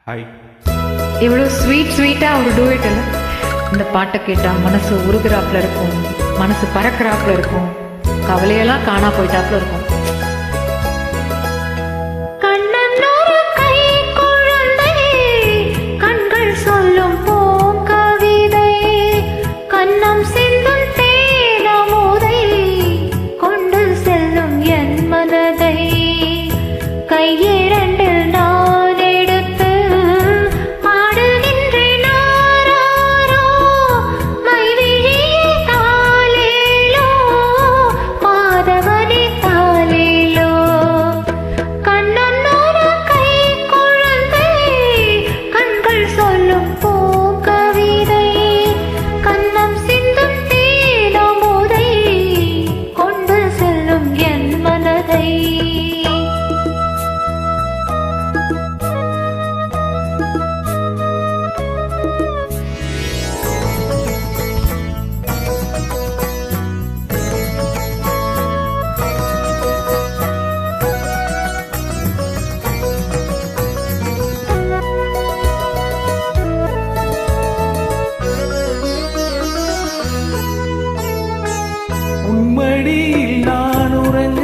Hi. இவ்வளோ ஸ்வீட்டாக ஒரு டூயட் இல்லை. இந்த பாட்டை கேட்டால் மனசு உருகுறாப்புல இருக்கும், மனசு பறக்கிறாப்புல இருக்கும், கவலையெல்லாம் காணா போயிட்டாப்புல இருக்கும். உம்மடியில் நான் உறங்க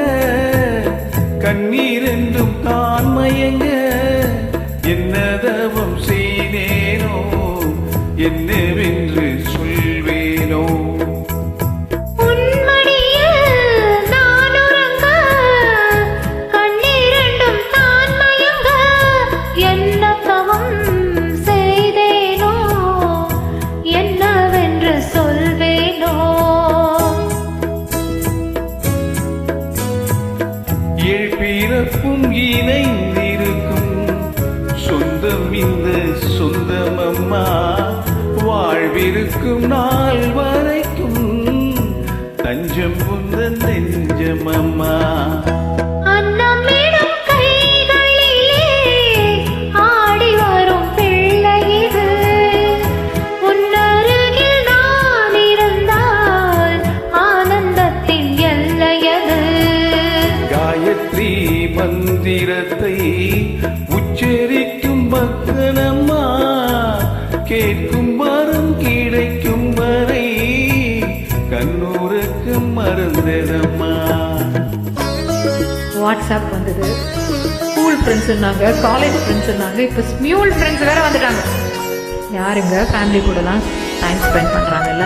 கண்ணீர் என்றும் தான் மயங்க என்னதவம் செய்தேனோ என்னவென்று சொல்வேனோ. பிறப்பும் இணைந்திருக்கும் சொந்தம் இந்த சொந்தமம்மா, வாழ்விருக்கும் நாள் வரைக்கும் தஞ்சம் புந்த நெஞ்சமம்மா. காயத்ரி மந்திரத்தை உச்சரிக்கும் பக்தனம்மா, கேட்கும் வரம் கிடைக்கும் வரை கண்ணூருக்கு மறந்ததம்மா. வாட்ஸ்அப் வந்தது, ஸ்கூல் ஃப்ரெண்ட்ஸ் இருந்தாங்க, காலேஜ் ஃப்ரெண்ட்ஸ் இருந்தாங்க, இப்போ ஸ்மியூல் ஃப்ரெண்ட்ஸ் வேற வந்துட்டாங்க. யாருங்க ஃபேமிலி கூடலாம் டைம் ஸ்பெண்ட் பண்ணுறாங்கல்ல.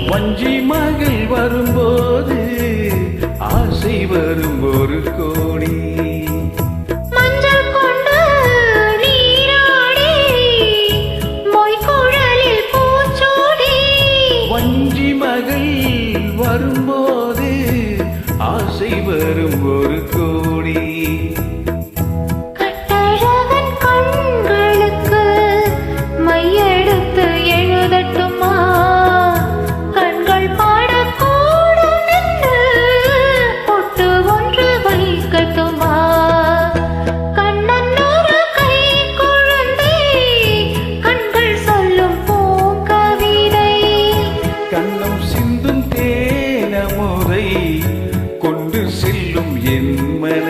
வஞ்சி மகள் வரும்போது ஆசை வரும் ஒரு கோடி, மஞ்சள் கொண்டு நீராடி மொய்குழலில் பூச்சோடி. வஞ்சி மகள் வரும்போது ஆசை வரும் ஒரு கோடி. கட்டழகன் கண்களுக்கு மையெடுத்து எழுதட்டுமா, கண்ணம் சிந்தும் தேனமுதை கொண்டு செல்லும் என் மன